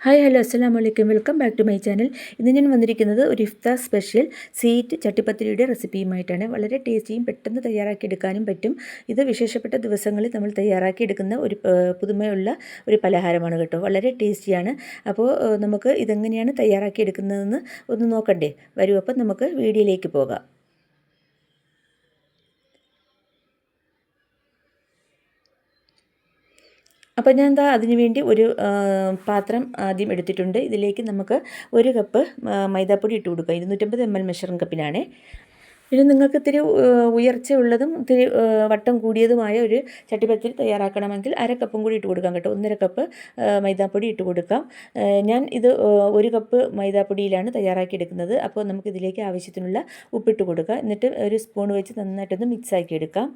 Hi hello അസ്സലാമു അലൈക്കും welcome back to my channel. ഇന്ന് ഞാൻ വന്നിരിക്കുന്നത് ഒരു ഇഫ്താർ സ്പെഷ്യൽ സീറ്റ് ചട്ടിപ്പത്തിരിയുടെ റെസിപ്പിയുമായിട്ടാണ്. വളരെ ടേസ്റ്റിയും പെട്ടെന്ന് തയ്യാറാക്കി എടുക്കാനും പറ്റും. ഇത് വിശേഷപ്പെട്ട ദിവസങ്ങളിൽ നമ്മൾ തയ്യാറാക്കി എടുക്കുന്ന ഒരു പുതുമയുള്ള ഒരു പലഹാരമാണ് കേട്ടോ. വളരെ ടേസ്റ്റിയാണ്. അപ്പോൾ നമുക്ക് ഇതെങ്ങനെയാണ് തയ്യാറാക്കി എടുക്കുന്നതെന്ന് ഒന്ന് നോക്കണ്ടേ? വരൂ, അപ്പം നമുക്ക് വീഡിയോയിലേക്ക് പോകാം. അപ്പോൾ ഞാൻ അതിന് വേണ്ടി ഒരു പാത്രം ആദ്യം എടുത്തിട്ടുണ്ട്. ഇതിലേക്ക് നമുക്ക് 1 കപ്പ് മൈദാപ്പൊടി ഇട്ട് കൊടുക്കുക. 250 ml മെഷറിംഗ് കപ്പിനാണ്. ഇനി നിങ്ങൾക്ക് ഇത്തിരി ഉയർച്ചയുള്ളതും ഇത്തിരി വട്ടം കൂടിയതുമായ ഒരു ചട്ടിപ്പത്തിരി തയ്യാറാക്കണമെങ്കിൽ 1/2 കപ്പും കൂടി ഇട്ട് കൊടുക്കാം കേട്ടോ. 1.5 കപ്പ് മൈദാപ്പൊടി ഇട്ട് കൊടുക്കാം. ഞാൻ ഇത് 1 കപ്പ് മൈദാപ്പൊടിയിലാണ് തയ്യാറാക്കി എടുക്കുന്നത്. അപ്പോൾ നമുക്കിതിലേക്ക് ആവശ്യത്തിനുള്ള ഉപ്പിട്ട് കൊടുക്കുക. എന്നിട്ട് ഒരു സ്പൂൺ വെച്ച് നന്നായിട്ടൊന്ന് മിക്സാക്കി എടുക്കാം.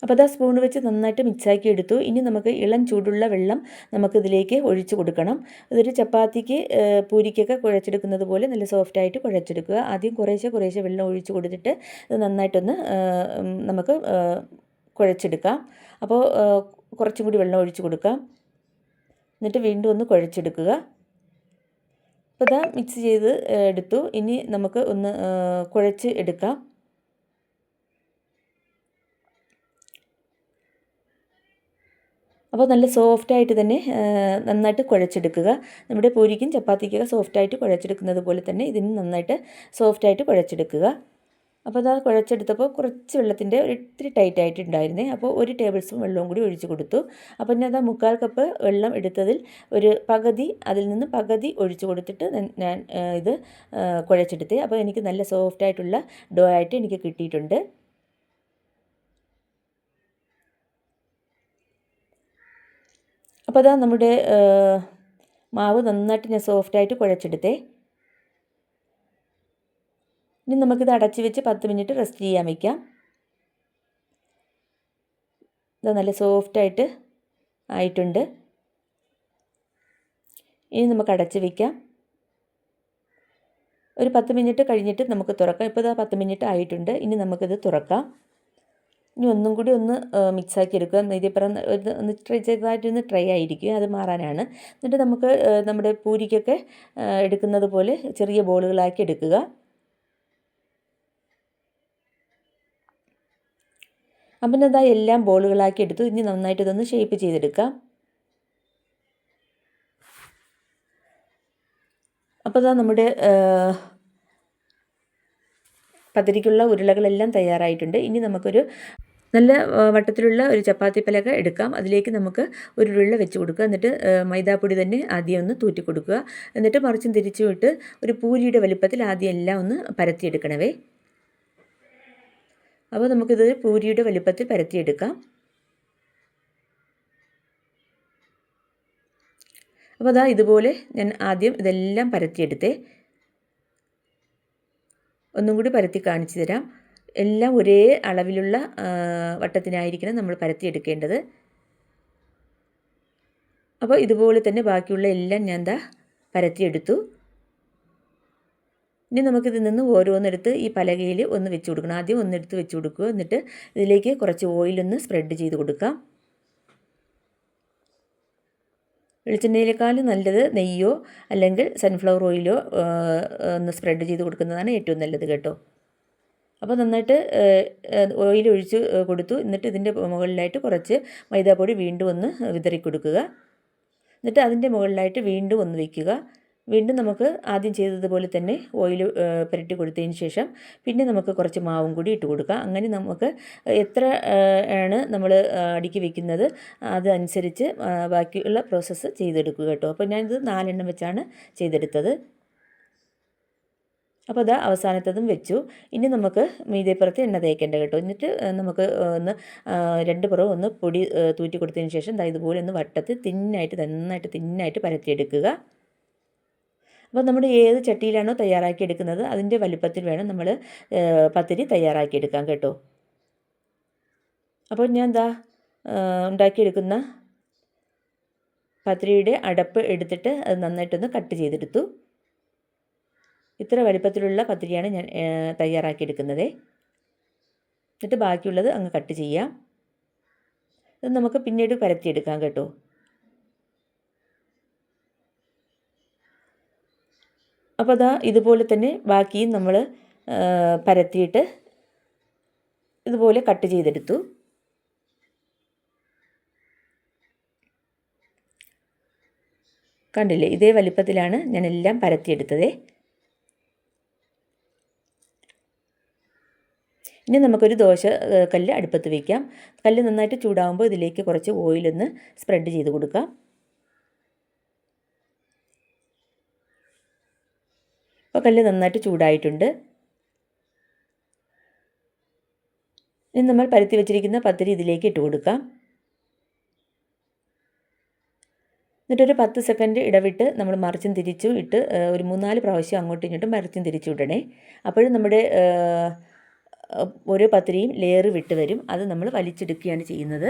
അപ്പോൾ അത് സ്പൂൺ വെച്ച് നന്നായിട്ട് മിക്സാക്കി എടുത്തു. ഇനി നമുക്ക് ഇളം ചൂടുള്ള വെള്ളം നമുക്കിതിലേക്ക് ഒഴിച്ച് കൊടുക്കണം. ഇതൊരു ചപ്പാത്തിക്ക് പൂരിക്കൊക്കെ കുഴച്ചെടുക്കുന്നത് പോലെ നല്ല സോഫ്റ്റായിട്ട് കുഴച്ചെടുക്കുക. ആദ്യം കുറേശ്ശെ വെള്ളം ഒഴിച്ച് കൊടുത്തിട്ട് ഇത് നന്നായിട്ടൊന്ന് നമുക്ക് കുഴച്ചെടുക്കാം. അപ്പോൾ കുറച്ചും കൂടി വെള്ളം ഒഴിച്ച് കൊടുക്കാം. എന്നിട്ട് വീണ്ടും ഒന്ന് കുഴച്ചെടുക്കുക. അപ്പോൾ ഇതാ മിക്സ് ചെയ്ത് എടുത്തു. ഇനി നമുക്ക് ഒന്ന് കുഴച്ച് എടുക്കാം. അപ്പോൾ നല്ല സോഫ്റ്റായിട്ട് തന്നെ നന്നായിട്ട് കുഴച്ചെടുക്കുക. നമ്മുടെ പൂരിക്കും ചപ്പാത്തിക്കൊക്കെ സോഫ്റ്റായിട്ട് കുഴച്ചെടുക്കുന്നത് പോലെ തന്നെ ഇതിന് നന്നായിട്ട് സോഫ്റ്റായിട്ട് കുഴച്ചെടുക്കുക. അപ്പോൾ അത് കുഴച്ചെടുത്തപ്പോൾ കുറച്ച് വെള്ളത്തിൻ്റെ ഒരു ഇത്തിരി ടൈറ്റായിട്ടുണ്ടായിരുന്നേ. അപ്പോൾ 1 ടേബിൾ സ്പൂൺ വെള്ളവും കൂടി ഒഴിച്ച് കൊടുത്തു. അപ്പോൾ ഞാൻ 3/4 കപ്പ് വെള്ളം എടുത്തതിൽ ഒരു പകുതി, അതിൽ നിന്ന് പകുതി ഒഴിച്ച് കൊടുത്തിട്ട് ഞാൻ ഇത് കുഴച്ചെടുത്തേ. അപ്പോൾ എനിക്ക് നല്ല സോഫ്റ്റായിട്ടുള്ള ഡോ ആയിട്ട് എനിക്ക് കിട്ടിയിട്ടുണ്ട്. അപ്പോൾ അതാ നമ്മുടെ മാവ് നന്നായിട്ട് ഞാൻ സോഫ്റ്റായിട്ട് കുഴച്ചെടുത്തേ. ഇനി നമുക്കിത് അടച്ച് വെച്ച് 10 മിനിറ്റ് റെസ്റ്റ് ചെയ്യാൻ വയ്ക്കാം. ഇത് നല്ല സോഫ്റ്റായിട്ട് ആയിട്ടുണ്ട്. ഇനി നമുക്ക് അടച്ച് വയ്ക്കാം. ഒരു 10 മിനിറ്റ് കഴിഞ്ഞിട്ട് നമുക്ക് തുറക്കാം. ഇപ്പോൾ ഇതാ 10 മിനിറ്റ് ആയിട്ടുണ്ട്. ഇനി നമുക്കിത് തുറക്കാം. ഇനി ഒന്നും കൂടി ഒന്ന് മിക്സാക്കി എടുക്കുക. ഇതിപ്പുറം ഒന്ന് ചെറുതായിട്ടൊന്ന് ട്രൈ ആയിരിക്കും, അത് മാറാനാണ്. എന്നിട്ട് നമുക്ക് നമ്മുടെ പൂരിക്കൊക്കെ എടുക്കുന്നത് പോലെ ചെറിയ ബോളുകളാക്കി എടുക്കുക. അപ്പം അതാ എല്ലാം ബോളുകളാക്കി എടുത്തു. ഇനി നന്നായിട്ട് ഇതൊന്ന് ഷേപ്പ് ചെയ്തെടുക്കാം. അപ്പോൾ അതാ നമ്മുടെ പത്തിരിക്കുള്ള ഉരുളകളെല്ലാം തയ്യാറായിട്ടുണ്ട്. ഇനി നമുക്കൊരു നല്ല വട്ടത്തിലുള്ള ഒരു ചപ്പാത്തി പലക എടുക്കാം. അതിലേക്ക് നമുക്ക് ഒരു ഉരുള വെച്ച് കൊടുക്കുക. എന്നിട്ട് മൈദാപ്പൊടി തന്നെ ആദ്യം ഒന്ന് തൂറ്റി കൊടുക്കുക. എന്നിട്ട് മറിച്ചും തിരിച്ചും ഇട്ട് ഒരു പൂരിയുടെ വലുപ്പത്തിൽ ആദ്യം എല്ലാം ഒന്ന് പരത്തിയെടുക്കണവേ. അപ്പോൾ നമുക്കിത് പൂരിയുടെ വലുപ്പത്തിൽ പരത്തിയെടുക്കാം. അപ്പോൾ അതാ ഇതുപോലെ ഞാൻ ആദ്യം ഇതെല്ലാം പരത്തിയെടുത്തേ. ഒന്നും കൂടി പരത്തി കാണിച്ചു തരാം. എല്ലാം ഒരേ അളവിലുള്ള വട്ടത്തിനായിരിക്കണം നമ്മൾ പരത്തിയെടുക്കേണ്ടത്. അപ്പോൾ ഇതുപോലെ തന്നെ ബാക്കിയുള്ള എല്ലാം ഞാൻ പരത്തിയെടുത്തു. ഇനി നമുക്കിതിൽ നിന്ന് ഓരോന്നെടുത്ത് ഈ പലകയിൽ ഒന്ന് വെച്ച് കൊടുക്കണം. ആദ്യം ഒന്നെടുത്ത് വെച്ച് കൊടുക്കുക. എന്നിട്ട് ഇതിലേക്ക് കുറച്ച് ഓയിലൊന്ന് സ്പ്രെഡ് ചെയ്ത് കൊടുക്കാം. വെളിച്ചെണ്ണയിലേക്കാളും നല്ലത് നെയ്യോ അല്ലെങ്കിൽ സൺഫ്ലവർ ഓയിലോ ഒന്ന് സ്പ്രെഡ് ചെയ്ത് കൊടുക്കുന്നതാണ് ഏറ്റവും നല്ലത് കേട്ടോ. അപ്പോൾ നന്നായിട്ട് ഓയിൽ ഒഴിച്ച് കൊടുത്തു. എന്നിട്ട് ഇതിൻ്റെ മുകളിലായിട്ട് കുറച്ച് മൈദാപ്പൊടി വീണ്ടും ഒന്ന് വിതറി കൊടുക്കുക. എന്നിട്ട് അതിൻ്റെ മുകളിലായിട്ട് വീണ്ടും ഒന്ന് വയ്ക്കുക. വീണ്ടും നമുക്ക് ആദ്യം ചെയ്തതുപോലെ തന്നെ ഓയിൽ പുരട്ടി കൊടുത്തതിന് ശേഷം പിന്നെ നമുക്ക് കുറച്ച് മാവും കൂടി ഇട്ട് കൊടുക്കുക. അങ്ങനെ നമുക്ക് എത്ര ആണ് നമ്മൾ അടുക്കി വെക്കുന്നത് അതനുസരിച്ച് ബാക്കിയുള്ള പ്രോസസ്സ് ചെയ്തെടുക്കുക കേട്ടോ. അപ്പോൾ ഞാനിത് 4 എണ്ണം വെച്ചാണ് ചെയ്തെടുത്തത്. അപ്പോൾ അത് അവസാനത്തതും വെച്ചു. ഇനി നമുക്ക് മീതേപ്പുറത്ത് എണ്ണ തേക്കേണ്ട കേട്ടോ. എന്നിട്ട് നമുക്ക് ഒന്ന് 2 പുറവും ഒന്ന് പൊടി തൂറ്റി കൊടുത്തതിന് ശേഷം ഇതുപോലെ ഒന്ന് വട്ടത്തിൽ നന്നായിട്ട് തിന്നായിട്ട് പരത്തിയെടുക്കുക. അപ്പോൾ നമ്മുടെ ഏത് ചട്ടിയിലാണോ തയ്യാറാക്കി എടുക്കുന്നത് അതിൻ്റെ വലുപ്പത്തിൽ വേണം നമ്മൾ പത്തിരി തയ്യാറാക്കിയെടുക്കാൻ കേട്ടോ. അപ്പോൾ ഞാൻ ഉണ്ടാക്കിയെടുക്കുന്ന പത്തിരിയുടെ അടപ്പ് എടുത്തിട്ട് അത് നന്നായിട്ടൊന്ന് കട്ട് ചെയ്തെടുത്തു. ഇത്ര വലുപ്പത്തിലുള്ള പത്തിരിയാണ് ഞാൻ തയ്യാറാക്കിയെടുക്കുന്നത്. എന്നിട്ട് ബാക്കിയുള്ളത് അങ്ങ് കട്ട് ചെയ്യാം. ഇത് നമുക്ക് പിന്നീട് പരത്തിയെടുക്കാം കേട്ടോ. അപ്പോൾ അതാ ഇതുപോലെ തന്നെ ബാക്കിയും നമ്മൾ പരത്തിയിട്ട് ഇതുപോലെ കട്ട് ചെയ്തെടുത്തു. കണ്ടില്ലേ, ഇതേ വലിപ്പത്തിലാണ് ഞാൻ എല്ലാം പരത്തിയെടുത്തത്. ഇനി നമുക്കൊരു ദോശ കല്ല് അടുപ്പത്ത് വയ്ക്കാം. കല്ല് നന്നായിട്ട് ചൂടാകുമ്പോൾ ഇതിലേക്ക് കുറച്ച് ഓയിലൊന്ന് സ്പ്രെഡ് ചെയ്ത് കൊടുക്കാം. അപ്പോൾ കല്ല് നന്നായിട്ട് ചൂടായിട്ടുണ്ട്. ഇനി നമ്മൾ പരത്തി വെച്ചിരിക്കുന്ന പത്തിരി ഇതിലേക്ക് ഇട്ട് കൊടുക്കാം. എന്നിട്ടൊരു 10 സെക്കൻഡ് ഇടവിട്ട് നമ്മൾ മറിച്ചും തിരിച്ചും ഇട്ട് ഒരു 3-4 പ്രാവശ്യം അങ്ങോട്ടും ഇങ്ങോട്ടും മറിച്ചും തിരിച്ചും ഇടണേ. അപ്പോഴും നമ്മുടെ ഓരോ പത്തിരിയും ലെയർ വിട്ട് വരും. അത് നമ്മൾ വലിച്ചെടുക്കുകയാണ് ചെയ്യുന്നത്.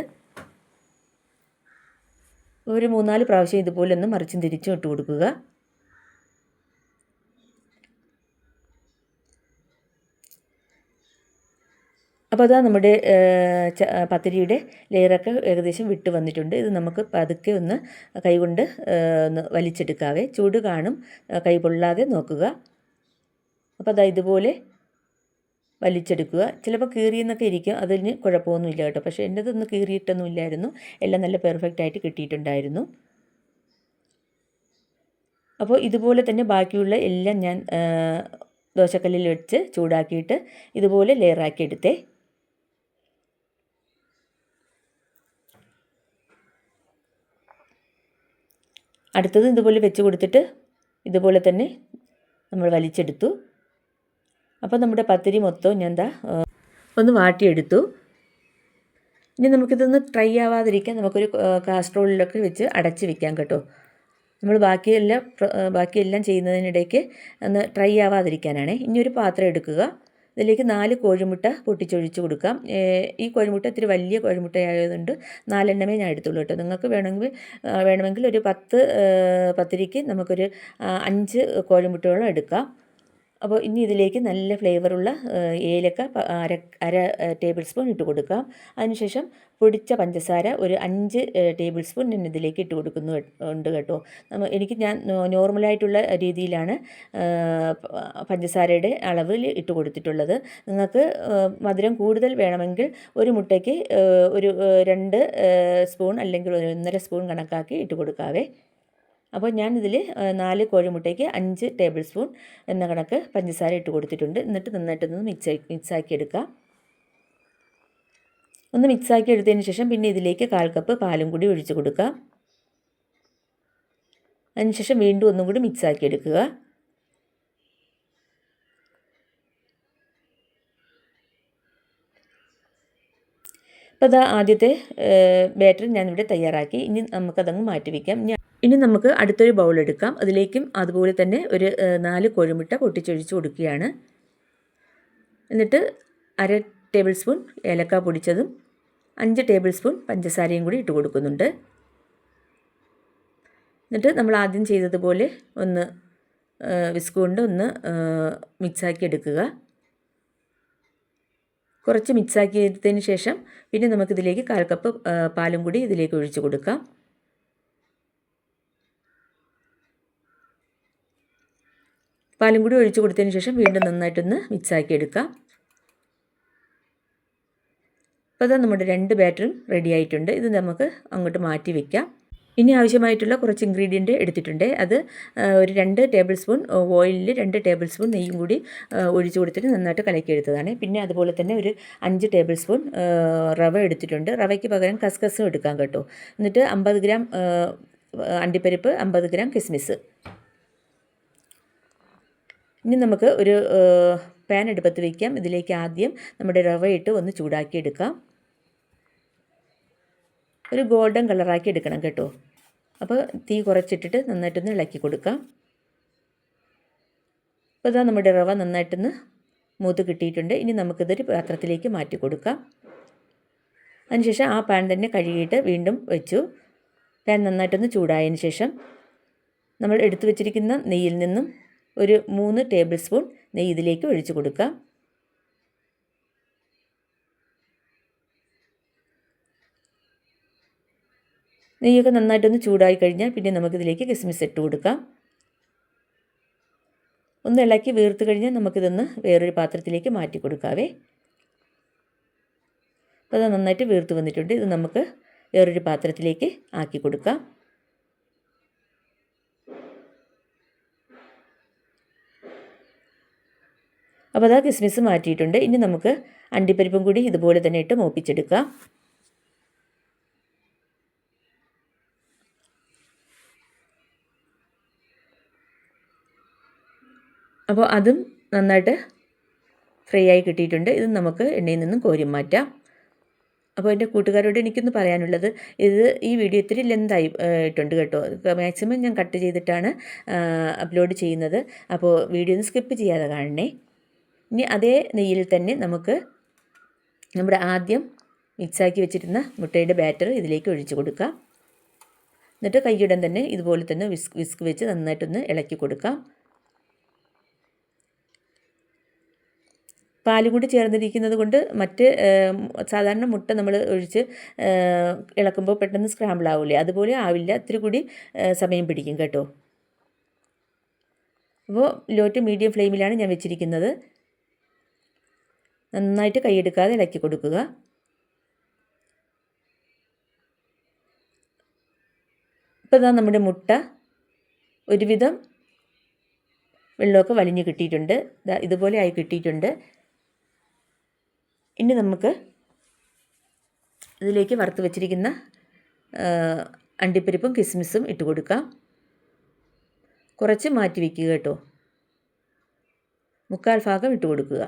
ഒരു 3-4 പ്രാവശ്യം ഇതുപോലെ ഒന്ന് മറിച്ചും തിരിച്ചും ഇട്ട് കൊടുക്കുക. അപ്പോൾ അതാ നമ്മുടെ പത്തിരിയുടെ ലെയറൊക്കെ ഏകദേശം വിട്ട് വന്നിട്ടുണ്ട്. ഇത് നമുക്ക് പതുക്കെ ഒന്ന് കൈകൊണ്ട് ഒന്ന് വലിച്ചെടുക്കാവേ. ചൂട് കാണും, കൈ പൊള്ളാതെ നോക്കുക. അപ്പോൾ അതാ ഇതുപോലെ വലിച്ചെടുക്കുക. ചിലപ്പോൾ കീറിയെന്നൊക്കെ ഇരിക്കും, അതിന് കുഴപ്പമൊന്നുമില്ല കേട്ടോ. പക്ഷേ എൻ്റെതൊന്നും കീറിയിട്ടൊന്നും ഇല്ലായിരുന്നു, എല്ലാം നല്ല പെർഫെക്റ്റ് ആയിട്ട് കിട്ടിയിട്ടുണ്ടായിരുന്നു. അപ്പോൾ ഇതുപോലെ തന്നെ ബാക്കിയുള്ള എല്ലാം ഞാൻ ദോശക്കല്ലിൽ വെച്ച് ചൂടാക്കിയിട്ട് ഇതുപോലെ ലെയറാക്കി എടുത്തേ. അടുത്തത് ഇതുപോലെ വെച്ച് കൊടുത്തിട്ട് ഇതുപോലെ തന്നെ നമ്മൾ വലിച്ചെടുത്തു. അപ്പോൾ നമ്മുടെ പത്തിരി മൊത്തം ഞാൻ ഒന്ന് വാട്ടിയെടുത്തു. ഇനി നമുക്കിതൊന്ന് ട്രൈ ആവാതിരിക്കാൻ നമുക്കൊരു കാസ്ട്രോളിലൊക്കെ വെച്ച് അടച്ച് വെക്കാം കേട്ടോ. നമ്മൾ ബാക്കിയെല്ലാം ചെയ്യുന്നതിനിടയ്ക്ക് ഒന്ന് ട്രൈ ആവാതിരിക്കാനാണ്. ഇനി ഒരു പാത്രം എടുക്കുക. ഇതിലേക്ക് 4 കോഴിമുട്ട പൊട്ടിച്ചൊഴിച്ച് കൊടുക്കാം. ഈ കോഴിമുട്ട ഇത്തിരി വലിയ കോഴിമുട്ട ആയതുകൊണ്ട് 4 എണ്ണമേ ഞാൻ എടുത്തുള്ളൂ കേട്ടോ. നിങ്ങൾക്ക് വേണമെങ്കിൽ ഒരു 10 പത്തിരിക്ക് നമുക്കൊരു 5 കോഴിമുട്ടയോളം എടുക്കാം. അപ്പോൾ ഇനി ഇതിലേക്ക് നല്ല ഫ്ലേവറുള്ള ഏലക്ക അര ടേബിൾ സ്പൂൺ ഇട്ട് കൊടുക്കാം. അതിനുശേഷം പൊടിച്ച പഞ്ചസാര ഒരു 5 ടേബിൾ സ്പൂൺ ഞാൻ ഇതിലേക്ക് ഇട്ട് കൊടുക്കുന്നുണ്ട് കേട്ടോ. ഞാൻ നോർമലായിട്ടുള്ള രീതിയിലാണ് പഞ്ചസാരയുടെ അളവിൽ ഇട്ട് കൊടുത്തിട്ടുള്ളത്. നിങ്ങൾക്ക് മധുരം കൂടുതൽ വേണമെങ്കിൽ ഒരു മുട്ടയ്ക്ക് ഒരു 2 സ്പൂൺ അല്ലെങ്കിൽ 1.5 സ്പൂൺ കണക്കാക്കി ഇട്ട് കൊടുക്കാവേ. അപ്പോൾ ഞാനിതിൽ 4 കോഴിമുട്ടയ്ക്ക് 5 ടേബിൾ സ്പൂൺ എന്ന കണക്ക് പഞ്ചസാര ഇട്ട് കൊടുത്തിട്ടുണ്ട്. എന്നിട്ട് നന്നായിട്ടൊന്ന് മിക്സാക്കി എടുക്കാം. ഒന്ന് മിക്സാക്കി എടുത്തതിന് ശേഷം പിന്നെ ഇതിലേക്ക് 1/4 കപ്പ് പാലും കൂടി ഒഴിച്ച് കൊടുക്കാം. അതിനുശേഷം വീണ്ടും ഒന്നും കൂടി മിക്സാക്കി എടുക്കുക. അപ്പോൾ അതാ ആദ്യത്തെ ബാറ്റർ ഞാനിവിടെ തയ്യാറാക്കി. ഇനി നമുക്കതങ്ങ് മാറ്റി വയ്ക്കാം. ഇനി നമുക്ക് അടുത്തൊരു ബൗൾ എടുക്കാം. അതിലേക്കും അതുപോലെ തന്നെ ഒരു 4 കോഴിമുട്ട പൊട്ടിച്ചൊഴിച്ച് കൊടുക്കുകയാണ്. എന്നിട്ട് അര ടേബിൾ സ്പൂൺ ഏലക്ക പൊടിച്ചതും 5 ടേബിൾ സ്പൂൺ പഞ്ചസാരയും കൂടി ഇട്ട് കൊടുക്കുന്നുണ്ട്. എന്നിട്ട് നമ്മൾ ആദ്യം ചെയ്തതുപോലെ ഒന്ന് വിസ്ക് കൊണ്ട് ഒന്ന് മിക്സാക്കി എടുക്കുക. കുറച്ച് മിക്സാക്കി എടുത്തതിന് ശേഷം പിന്നെ നമുക്കിതിലേക്ക് 1/4 കപ്പ് പാലും കൂടി ഇതിലേക്ക് ഒഴിച്ച് കൊടുക്കാം. പാലും കൂടി ഒഴിച്ച് കൊടുത്തതിന് ശേഷം വീണ്ടും നന്നായിട്ടൊന്ന് മിക്സാക്കി എടുക്കാം. അപ്പോൾ അതാ നമ്മുടെ 2 ബാറ്ററും റെഡി ആയിട്ടുണ്ട്. ഇത് നമുക്ക് അങ്ങോട്ട് മാറ്റി വയ്ക്കാം. ഇനി ആവശ്യമായിട്ടുള്ള കുറച്ച് ഇൻഗ്രീഡിയൻറ്റ് എടുത്തിട്ടുണ്ട്. അത് ഒരു 2 ടേബിൾ സ്പൂൺ ഓയിലിൽ 2 ടേബിൾ സ്പൂൺ നെയ്യും കൂടി ഒഴിച്ച് കൊടുത്തിട്ട് നന്നായിട്ട് കലക്കിയെടുത്തതാണ്. പിന്നെ അതുപോലെ തന്നെ ഒരു 5 ടേബിൾ സ്പൂൺ റവ എടുത്തിട്ടുണ്ട്. റവയ്ക്ക് പകരം കസ്കസും എടുക്കാം കേട്ടോ. എന്നിട്ട് 50 ഗ്രാം അണ്ടിപ്പരിപ്പ്, 50 ഗ്രാം കിസ്മിസ്. ഇനി നമുക്ക് ഒരു പാൻ അടുപ്പത്ത് വയ്ക്കാം. ഇതിലേക്ക് ആദ്യം നമ്മുടെ റവ ഇട്ട് ഒന്ന് ചൂടാക്കി എടുക്കാം. ഒരു ഗോൾഡൻ കളറാക്കി എടുക്കണം കേട്ടോ. അപ്പോൾ തീ കുറച്ചിട്ടിട്ട് നന്നായിട്ടൊന്ന് ഇളക്കി കൊടുക്കാം. അപ്പോൾ ഇതാ നമ്മുടെ റവ നന്നായിട്ടൊന്ന് മൂത്ത് കിട്ടിയിട്ടുണ്ട്. ഇനി നമുക്കിതൊരു പാത്രത്തിലേക്ക് മാറ്റി കൊടുക്കാം. അതിനുശേഷം ആ പാൻ തന്നെ കഴുകിയിട്ട് വീണ്ടും വെച്ചു. പാൻ നന്നായിട്ടൊന്ന് ചൂടായതിന് ശേഷം നമ്മൾ എടുത്തു വച്ചിരിക്കുന്ന നെയ്യിൽ നിന്നും ഒരു 3 ടേബിൾ സ്പൂൺ നെയ്യ് ഇതിലേക്ക് ഒഴിച്ച് കൊടുക്കാം. നെയ്യൊക്കെ നന്നായിട്ടൊന്ന് ചൂടായി കഴിഞ്ഞാൽ പിന്നെ നമുക്കിതിലേക്ക് കിസ്മിസ് ഇട്ട് കൊടുക്കാം. ഒന്ന് ഇളക്കി വീർത്ത് കഴിഞ്ഞാൽ നമുക്കിതൊന്ന് വേറൊരു പാത്രത്തിലേക്ക് മാറ്റി കൊടുക്കാവേ. അപ്പോൾ അത് നന്നായിട്ട് വീർത്ത് വന്നിട്ടുണ്ട്. ഇത് നമുക്ക് വേറൊരു പാത്രത്തിലേക്ക് ആക്കി കൊടുക്കാം. അപ്പോൾ അതാ കിസ്മിസ് മാറ്റിയിട്ടുണ്ട്. ഇനി നമുക്ക് അണ്ടിപ്പരിപ്പും കൂടി ഇതുപോലെ തന്നെ ഇട്ട് മൂപ്പിച്ചെടുക്കാം. അപ്പോൾ അതും നന്നായിട്ട് ഫ്രൈ ആയി കിട്ടിയിട്ടുണ്ട്. ഇത് നമുക്ക് എണ്ണയിൽ നിന്നും കോരി മാറ്റാം. അപ്പോൾ എൻ്റെ കൂട്ടുകാരോട് എനിക്കൊന്ന് പറയാനുള്ളത്, ഈ വീഡിയോ ഇത്തിരി ലെന്തായി ഇട്ടുണ്ട് കേട്ടോ. മാക്സിമം ഞാൻ കട്ട് ചെയ്തിട്ടാണ് അപ്ലോഡ് ചെയ്യുന്നത്. അപ്പോൾ വീഡിയോ ഒന്ന് സ്കിപ്പ് ചെയ്യാതെ കാണണേ. ഇനി അതേ നെയ്യിൽ തന്നെ നമുക്ക് നമ്മുടെ ആദ്യം മിക്സാക്കി വെച്ചിരുന്ന മുട്ടയുടെ ബാറ്റർ ഇതിലേക്ക് ഒഴിച്ച് കൊടുക്കാം. എന്നിട്ട് കൈയുടൻ തന്നെ ഇതുപോലെ തന്നെ വിസ്ക് വെച്ച് നന്നായിട്ടൊന്ന് ഇളക്കി കൊടുക്കാം. പാലും കൂടി ചേർന്നിരിക്കുന്നത് കൊണ്ട് മറ്റ് സാധാരണ മുട്ട നമ്മൾ ഒഴിച്ച് ഇളക്കുമ്പോൾ പെട്ടെന്ന് സ്ക്രാമ്പിൾ ആവില്ലേ, അതുപോലെ ആവില്ല. ഇത്തിരി കൂടി സമയം പിടിക്കും കേട്ടോ. അപ്പോൾ ലോ ടു മീഡിയം ഫ്ലെയിമിലാണ് ഞാൻ വെച്ചിരിക്കുന്നത്. നന്നായിട്ട് കൈയെടുക്കാതെ ഇളക്കി കൊടുക്കുക. ഇപ്പോൾ ഇതാ നമ്മുടെ മുട്ട ഒരുവിധം വെള്ളമൊക്കെ വലിഞ്ഞ് കിട്ടിയിട്ടുണ്ട്. ഇതുപോലെ ആയി കിട്ടിയിട്ടുണ്ട്. ഇനി നമുക്ക് ഇതിലേക്ക് വറുത്ത് വെച്ചിരിക്കുന്ന അണ്ടിപ്പരിപ്പും കിസ്മിസും ഇട്ട് കൊടുക്കാം. കുറച്ച് മാറ്റി വയ്ക്കുക കേട്ടോ. 3/4 ഭാഗം ഇട്ട് കൊടുക്കുക.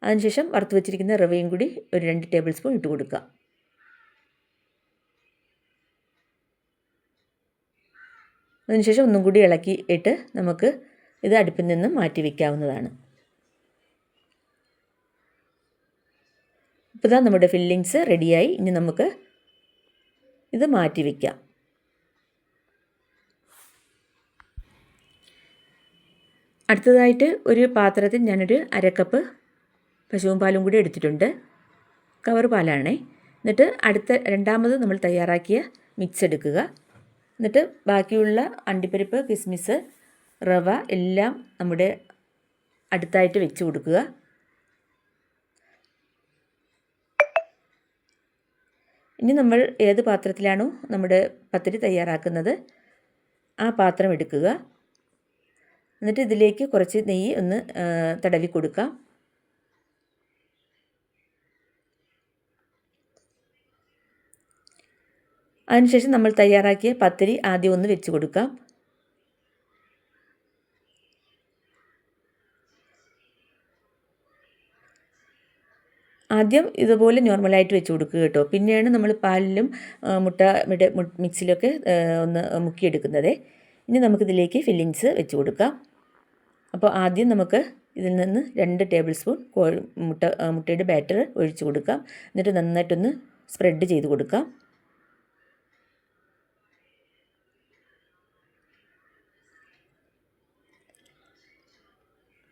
അതിനുശേഷം വറുത്ത് വെച്ചിരിക്കുന്ന റവയും കൂടി ഒരു 2 ടേബിൾ സ്പൂൺ ഇട്ട് കൊടുക്കുക. അതിനുശേഷം ഒന്നും കൂടി ഇളക്കി ഇട്ട് നമുക്ക് ഇത് അടുപ്പിൽ നിന്ന് മാറ്റി വയ്ക്കാവുന്നതാണ്. ഇപ്പോൾ ഇതാ നമ്മുടെ ഫില്ലിങ്സ് റെഡിയായി. ഇനി നമുക്ക് ഇത് മാറ്റി വയ്ക്കാം. അടുത്തതായിട്ട് ഒരു പാത്രത്തിൽ ഞാനൊരു 1/2 കപ്പ് പശുവും പാലും കൂടി എടുത്തിട്ടുണ്ട്. കവർ പാലാണേ. എന്നിട്ട് രണ്ടാമത് നമ്മൾ തയ്യാറാക്കിയ മിക്സ് എടുക്കുക. എന്നിട്ട് ബാക്കിയുള്ള അണ്ടിപ്പരിപ്പ്, കിസ്മിസ്, റവ എല്ലാം നമ്മുടെ അടുത്തായിട്ട് വെച്ച് കൊടുക്കുക. ഇനി നമ്മൾ ഏത് പാത്രത്തിലാണോ നമ്മുടെ പത്തിരി തയ്യാറാക്കുന്നത് ആ പാത്രം എടുക്കുക. എന്നിട്ട് ഇതിലേക്ക് കുറച്ച് നെയ്യ് ഒന്ന് തടവി കൊടുക്കാം. അതിനുശേഷം നമ്മൾ തയ്യാറാക്കിയ പത്തിരി ആദ്യം ഒന്ന് വെച്ച് കൊടുക്കാം. ആദ്യം ഇതുപോലെ നോർമലായിട്ട് വെച്ച് കൊടുക്കുക കേട്ടോ. പിന്നെയാണ് നമ്മൾ പാലിലും മിക്സിലൊക്കെ ഒന്ന് മുക്കിയെടുക്കുന്നത്. ഇനി നമുക്കിതിലേക്ക് ഫില്ലിങ്സ് വെച്ച് കൊടുക്കാം. അപ്പോൾ ആദ്യം നമുക്ക് ഇതിൽ നിന്ന് 2 ടേബിൾ സ്പൂൺ മുട്ടയുടെ ബാറ്റർ ഒഴിച്ച് കൊടുക്കാം. എന്നിട്ട് നന്നായിട്ടൊന്ന് സ്പ്രെഡ് ചെയ്ത് കൊടുക്കാം.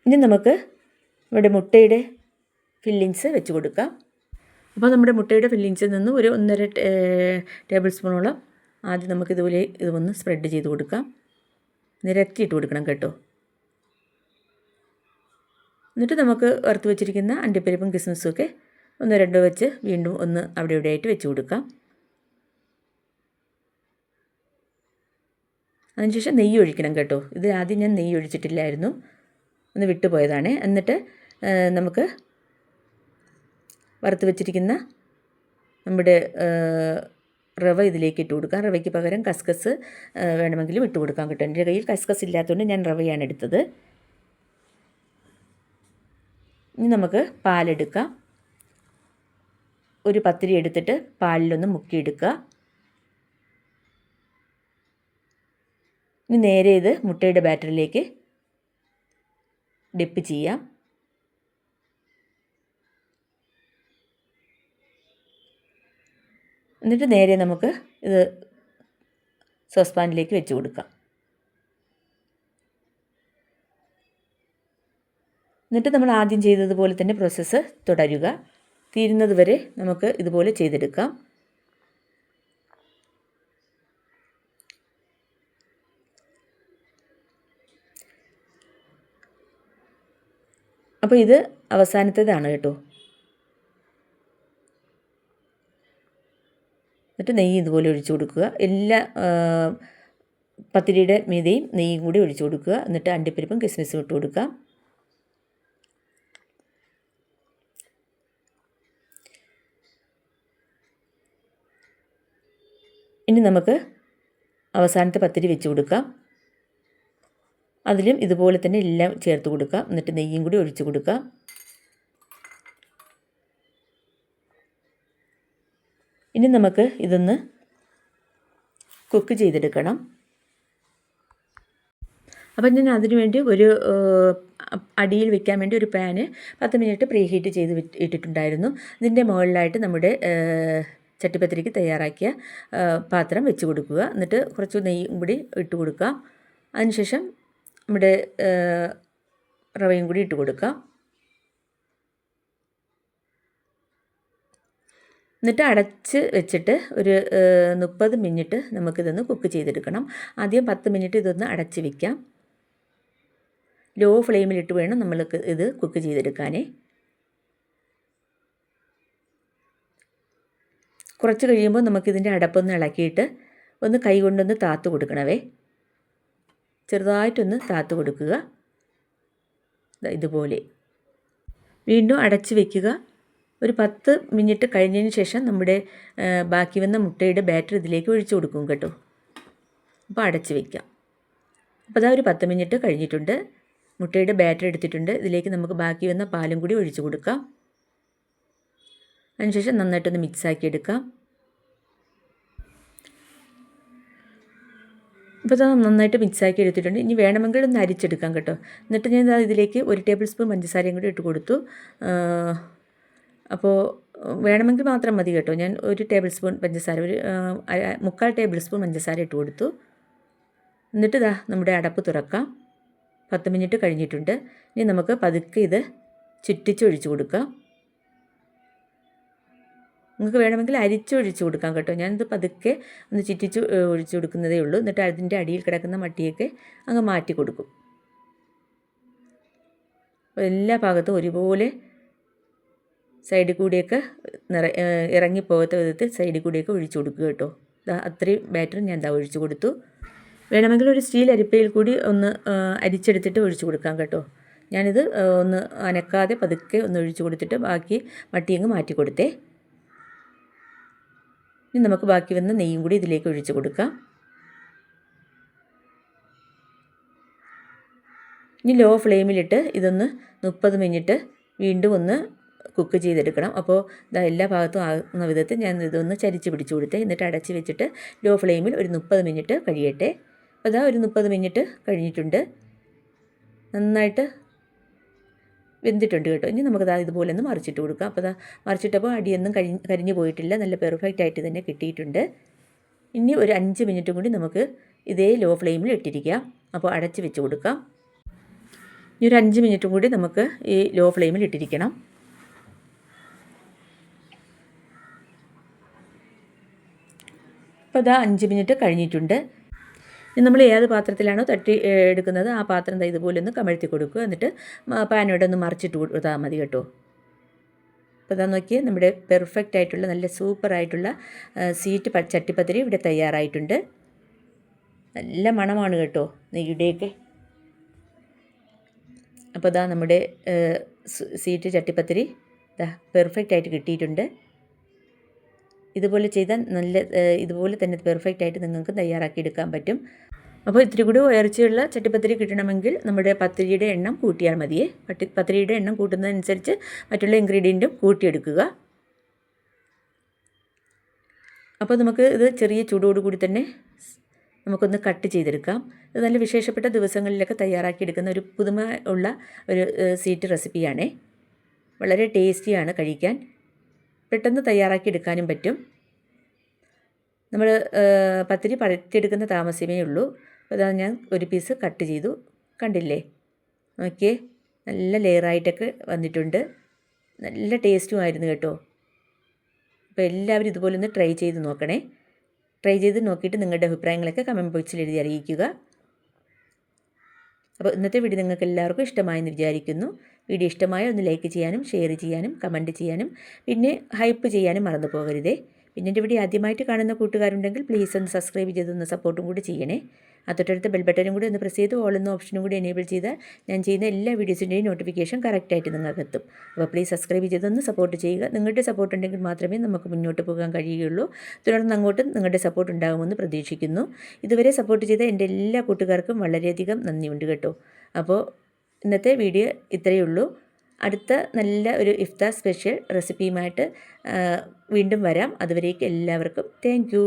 ഇനി നമുക്ക് നമ്മുടെ മുട്ടയുടെ ഫില്ലിങ്സ് വെച്ച് കൊടുക്കാം. അപ്പോൾ നമ്മുടെ മുട്ടയുടെ ഫില്ലിങ്സിൽ നിന്ന് ഒരു 1.5 ടേബിൾ സ്പൂണോളം ആദ്യം ഇതൊന്ന് സ്പ്രെഡ് ചെയ്ത് കൊടുക്കാം. നിരത്തിയിട്ട് കൊടുക്കണം കേട്ടോ. എന്നിട്ട് നമുക്ക് വറുത്ത് വെച്ചിരിക്കുന്ന അണ്ടിപ്പരിപ്പും കിസ്മിസും ഒക്കെ 1-2 വെച്ച് വീണ്ടും ഒന്ന് അവിടെ ഇവിടെയായിട്ട് വെച്ച് കൊടുക്കാം. അതിനുശേഷം നെയ്യ് ഒഴിക്കണം കേട്ടോ. ഇത് ആദ്യം ഞാൻ നെയ്യ് ഒഴിച്ചിട്ടില്ലായിരുന്നു, ഒന്ന് വിട്ടുപോയതാണ്. എന്നിട്ട് നമുക്ക് വറുത്ത് വെച്ചിരിക്കുന്ന നമ്മുടെ റവ ഇതിലേക്ക് ഇട്ട് കൊടുക്കാം. റവയ്ക്ക് പകരം കസ്കസ് വേണമെങ്കിലും ഇട്ട് കൊടുക്കാൻ കിട്ടും. എൻ്റെ കയ്യിൽ കസ്കസ് ഇല്ലാത്തതുകൊണ്ട് ഞാൻ റവയാണ് എടുത്തത്. ഇനി നമുക്ക് പാലെടുക്കാം. ഒരു പത്തിരി എടുത്തിട്ട് പാലിലൊന്ന് മുക്കിയെടുക്കുക. ഇനി നേരെ ഇത് മുട്ടയുടെ ബാറ്ററിലേക്ക് ഡിപ്പ് ചെയ്യാം. എന്നിട്ട് നേരെ നമുക്ക് ഇത് സോസ് പാനിലേക്ക് വെച്ച് കൊടുക്കാം. എന്നിട്ട് നമ്മൾ ആദ്യം ചെയ്തതുപോലെ തന്നെ പ്രോസസ്സ് തുടരുക. തീരുന്നത് വരെ നമുക്ക് ഇതുപോലെ ചെയ്തെടുക്കാം. അപ്പോൾ ഇത് അവസാനത്തേതാണ് കേട്ടോ. എന്നിട്ട് നെയ്യ് ഇതുപോലെ ഒഴിച്ചു കൊടുക്കുക. എല്ലാ പത്തിരിയുടെ മീതെയും നെയ്യും കൂടി ഒഴിച്ചു കൊടുക്കുക. എന്നിട്ട് അണ്ടിപ്പരിപ്പും കിസ്മിസും ഇട്ട് കൊടുക്കാം. ഇനി നമുക്ക് അവസാനത്തെ പത്തിരി വെച്ച് കൊടുക്കാം. അതിലും ഇതുപോലെ തന്നെ എല്ലാം ചേർത്ത് കൊടുക്കാം. എന്നിട്ട് നെയ്യും കൂടി ഒഴിച്ചു കൊടുക്കാം. ഇനി നമുക്ക് ഇതൊന്ന് കുക്ക് ചെയ്തെടുക്കണം. അപ്പം ഞാൻ അതിനു വേണ്ടി ഒരു അടിയിൽ വെക്കാൻ വേണ്ടി ഒരു പാന് 10 മിനിറ്റ് പ്രീ ഹീറ്റ് ചെയ്ത് ഇട്ടിട്ടുണ്ടായിരുന്നു. ഇതിൻ്റെ മുകളിലായിട്ട് നമ്മുടെ ചട്ടിപ്പത്തിരിക്ക് തയ്യാറാക്കിയ പാത്രം വെച്ച് കൊടുക്കുക. എന്നിട്ട് കുറച്ച് നെയ്യും കൂടി ഇട്ട് കൊടുക്കുക. അതിനുശേഷം നമ്മുടെ റവയും കൂടി ഇട്ട് കൊടുക്കാം. എന്നിട്ട് അടച്ച് വെച്ചിട്ട് ഒരു 30 മിനിറ്റ് നമുക്കിതൊന്ന് കുക്ക് ചെയ്തെടുക്കണം. ആദ്യം 10 മിനിറ്റ് ഇതൊന്ന് അടച്ച് വയ്ക്കാം. ലോ ഫ്ലെയിമിലിട്ട് വേണം നമ്മൾക്ക് ഇത് കുക്ക് ചെയ്തെടുക്കാനേ. കുറച്ച് കഴിയുമ്പോൾ നമുക്കിതിൻ്റെ അടപ്പൊന്ന് ഇളക്കിയിട്ട് ഒന്ന് കൈ കൊണ്ടൊന്ന് താത്ത് കൊടുക്കണവേ. ചെറുതായിട്ടൊന്ന് താത്ത് കൊടുക്കുക. ഇതുപോലെ വീണ്ടും അടച്ച് വയ്ക്കുക. ഒരു 10 മിനിറ്റ് കഴിഞ്ഞതിന് ശേഷം നമ്മുടെ ബാക്കി വന്ന മുട്ടയുടെ ബാറ്റർ ഇതിലേക്ക് ഒഴിച്ചു കൊടുക്കും കേട്ടോ. അപ്പോൾ അടച്ച് വയ്ക്കാം. അപ്പോൾ അതാ ഒരു 10 മിനിറ്റ് കഴിഞ്ഞിട്ടുണ്ട്. മുട്ടയുടെ ബാറ്റർ എടുത്തിട്ടുണ്ട്. ഇതിലേക്ക് നമുക്ക് ബാക്കി വന്ന പാലും കൂടി ഒഴിച്ചു കൊടുക്കാം. അതിനുശേഷം നന്നായിട്ടൊന്ന് മിക്സാക്കി എടുക്കാം. ഇപ്പോൾ നന്നായിട്ട് മിക്സാക്കി എടുത്തിട്ടുണ്ട്. ഇനി വേണമെങ്കിൽ ഒന്ന് അരിച്ചെടുക്കാം കേട്ടോ. എന്നിട്ട് ഞാൻ ഇതിലേക്ക് 1 ടേബിൾ സ്പൂൺ പഞ്ചസാരയും കൂടി ഇട്ട് കൊടുത്തു. അപ്പോൾ വേണമെങ്കിൽ മാത്രം മതി കേട്ടോ. ഞാൻ 1 ടേബിൾ സ്പൂൺ പഞ്ചസാര, 3/4 ടേബിൾ സ്പൂൺ പഞ്ചസാര ഇട്ട് കൊടുത്തു. എന്നിട്ട് നമ്മുടെ അടപ്പ് തുറക്കാം. 10 മിനിറ്റ് കഴിഞ്ഞിട്ടുണ്ട്. ഇനി നമുക്ക് പതുക്കെ ഇത് ചുറ്റിച്ചൊഴിച്ച് കൊടുക്കാം. നിങ്ങൾക്ക് വേണമെങ്കിൽ അരിച്ചൊഴിച്ച് കൊടുക്കാം കേട്ടോ. ഞാനിത് പതുക്കെ ഒന്ന് ചുറ്റിച്ച് ഒഴിച്ച് കൊടുക്കുന്നതേ ഉള്ളൂ. എന്നിട്ട് അതിൻ്റെ അടിയിൽ കിടക്കുന്ന മട്ടിയൊക്കെ അങ്ങ് മാറ്റി കൊടുക്കും. എല്ലാ ഭാഗത്തും ഒരുപോലെ സൈഡിൽ കൂടിയൊക്കെ ഇറങ്ങിപ്പോകാത്ത വിധത്തിൽ സൈഡിൽ കൂടിയൊക്കെ ഒഴിച്ചു കൊടുക്കുക കേട്ടോ. അത്രയും ബാറ്റർ ഞാൻ ഒഴിച്ചു കൊടുത്തു. വേണമെങ്കിൽ ഒരു സ്റ്റീൽ അരിപ്പയിൽ കൂടി ഒന്ന് അരിച്ചെടുത്തിട്ട് ഒഴിച്ചു കൊടുക്കാം കേട്ടോ. ഞാനിത് ഒന്ന് അനക്കാതെ പതുക്കെ ഒന്ന് ഒഴിച്ചു കൊടുത്തിട്ട് ബാക്കി മട്ടിയങ്ങ് മാറ്റി കൊടുത്തേ. ഇനി നമുക്ക് ബാക്കി വന്ന നെയ്യും കൂടി ഇതിലേക്ക് ഒഴിച്ചു കൊടുക്കാം. ഇനി ലോ ഫ്ലെയിമിലിട്ട് ഇതൊന്ന് 30 മിനിറ്റ് വീണ്ടും ഒന്ന് കുക്ക് ചെയ്തെടുക്കണം. അപ്പോൾ എല്ലാ ഭാഗത്തും ആകുന്ന വിധത്തിൽ ഞാൻ ഇതൊന്ന് ചരിച്ച് പിടിച്ചു കൊടുത്തേ. എന്നിട്ട് അടച്ച് വെച്ചിട്ട് ലോ ഫ്ലെയിമിൽ ഒരു 30 മിനിറ്റ് കഴിയട്ടെ. അപ്പോൾ ഒരു 30 മിനിറ്റ് കഴിഞ്ഞിട്ടുണ്ട്. നന്നായിട്ട് വെന്തിട്ടുണ്ട് കേട്ടോ. ഇനി നമുക്ക് ഇതുപോലെ ഒന്ന് മറിച്ചിട്ട് കൊടുക്കാം. അപ്പോൾ മറിച്ചിട്ടപ്പോൾ അടിയൊന്നും കരിഞ്ഞു പോയിട്ടില്ല. നല്ല പെർഫെക്റ്റ് ആയിട്ട് തന്നെ കിട്ടിയിട്ടുണ്ട്. ഇനി ഒരു 5 മിനിറ്റും കൂടി നമുക്ക് ഇതേ ലോ ഫ്ലെയിമിൽ ഇട്ടിരിക്കാം. അപ്പോൾ അടച്ച് വെച്ച് കൊടുക്കാം. ഇനി ഒരു 5 മിനിറ്റും കൂടി നമുക്ക് ഈ ലോ ഫ്ലെയിമിൽ ഇട്ടിരിക്കണം. അപ്പോൾ 5 മിനിറ്റ് കഴിഞ്ഞിട്ടുണ്ട്. നമ്മൾ ഏത് പാത്രത്തിലാണോ തട്ടി എടുക്കുന്നത് ആ പാത്രം ഇതുപോലെ ഒന്ന് കമഴ്ത്തി കൊടുക്കുക. എന്നിട്ട് പാനോടെ ഒന്ന് മറിച്ചിട്ട് കൊടുത്താൽ മതി കേട്ടോ. അപ്പോൾ നോക്കിയേ, നമ്മുടെ പെർഫെക്റ്റ് ആയിട്ടുള്ള നല്ല സൂപ്പറായിട്ടുള്ള സീറ്റ് ചട്ടിപ്പത്തിരി ഇവിടെ തയ്യാറായിട്ടുണ്ട്. നല്ല മണമാണ് കേട്ടോ നെയ്യുടെയൊക്കെ. അപ്പോൾ നമ്മുടെ സീറ്റ് ചട്ടിപ്പത്തിരി പെർഫെക്റ്റ് ആയിട്ട് കിട്ടിയിട്ടുണ്ട്. ഇതുപോലെ ചെയ്താൽ ഇതുപോലെ തന്നെ പെർഫെക്റ്റ് ആയിട്ട് നിങ്ങൾക്ക് തയ്യാറാക്കി എടുക്കാൻ പറ്റും. അപ്പോൾ ഇത്തിരി കൂടി ഉയർച്ചയുള്ള ചട്ടിപ്പത്തിരി കിട്ടണമെങ്കിൽ നമ്മുടെ പത്തിരിയുടെ എണ്ണം കൂട്ടിയാൽ മതിയേ. പത്തിരിയുടെ എണ്ണം കൂട്ടുന്നതനുസരിച്ച് മറ്റുള്ള ഇൻഗ്രീഡിയൻറ്റും കൂട്ടിയെടുക്കുക. അപ്പോൾ നമുക്ക് ഇത് ചെറിയ ചൂടോടുകൂടി തന്നെ നമുക്കൊന്ന് കട്ട് ചെയ്തെടുക്കാം. ഇത് നല്ല വിശേഷപ്പെട്ട ദിവസങ്ങളിലൊക്കെ തയ്യാറാക്കിയെടുക്കുന്ന ഒരു പുതുമ ഉള്ള ഒരു സ്വീറ്റ് റെസിപ്പിയാണേ. വളരെ ടേസ്റ്റിയാണ് കഴിക്കാൻ. പെട്ടെന്ന് തയ്യാറാക്കിയെടുക്കാനും പറ്റും. നമ്മൾ പത്തിരി പരത്തിയെടുക്കുന്ന താമസമേ ഉള്ളൂ. അപ്പോൾ ഞാൻ ഒരു പീസ് കട്ട് ചെയ്തു. കണ്ടില്ലേ, നോക്കിയേ, നല്ല ലെയറായിട്ടൊക്കെ വന്നിട്ടുണ്ട്. നല്ല ടേസ്റ്റുമായിരുന്നു കേട്ടോ. അപ്പോൾ എല്ലാവരും ഇതുപോലെ ഒന്ന് ട്രൈ ചെയ്ത് നോക്കണേ. ട്രൈ ചെയ്ത് നോക്കിയിട്ട് നിങ്ങളുടെ അഭിപ്രായങ്ങളൊക്കെ കമൻറ്റ് ബോക്സിൽ എഴുതി അറിയിക്കുക. അപ്പോൾ ഇന്നത്തെ വീഡിയോ നിങ്ങൾക്ക് എല്ലാവർക്കും ഇഷ്ടമായെന്ന് വിചാരിക്കുന്നു. വീഡിയോ ഇഷ്ടമായ ഒന്ന് ലൈക്ക് ചെയ്യാനും ഷെയർ ചെയ്യാനും കമൻറ്റ് ചെയ്യാനും പിന്നെ ഹൈപ്പ് ചെയ്യാനും മറന്നു പോകരുതേ. പിന്നെ എൻ്റെ വീഡിയോ ആദ്യമായിട്ട് കാണുന്ന കൂട്ടുകാരുണ്ടെങ്കിൽ പ്ലീസ് ഒന്ന് സബ്സ്ക്രൈബ് ചെയ്തൊന്ന് സപ്പോർട്ടും കൂടി ചെയ്യണേ. തൊട്ടടുത്ത ബെൽ ബട്ടനും കൂടി ഒന്ന് പ്രസ് ചെയ്ത് ഓൾ എന്ന ഓപ്ഷനും കൂടി എനേബിൾ ചെയ്താൽ ഞാൻ ചെയ്യുന്ന എല്ലാ വീഡിയോസിൻ്റെയും നോട്ടിഫിക്കേഷൻ കറക്റ്റായിട്ട് നിങ്ങൾക്ക് എത്തും. അപ്പോൾ പ്ലീസ് സബ്സ്ക്രൈബ് ചെയ്തൊന്ന് സപ്പോർട്ട് ചെയ്യുക. നിങ്ങളുടെ സപ്പോർട്ട് ഉണ്ടെങ്കിൽ മാത്രമേ നമുക്ക് മുന്നോട്ട് പോകാൻ കഴിയുകയുള്ളൂ. തുടർന്ന് അങ്ങോട്ടും നിങ്ങളുടെ സപ്പോർട്ട് ഉണ്ടാകുമെന്ന് പ്രതീക്ഷിക്കുന്നു. ഇതുവരെ സപ്പോർട്ട് ചെയ്ത എൻ്റെ എല്ലാ കൂട്ടുകാർക്കും വളരെയധികം നന്ദിയുണ്ട് കേട്ടോ. അപ്പോൾ ഇന്നത്തെ വീഡിയോ ഇത്രയേ ഉള്ളൂ. അടുത്ത നല്ല ഒരു ഇഫ്താർ സ്പെഷ്യൽ റെസിപ്പിയുമായിട്ട് വീണ്ടും വരാം. അതുവരേക്കും എല്ലാവർക്കും താങ്ക് യു.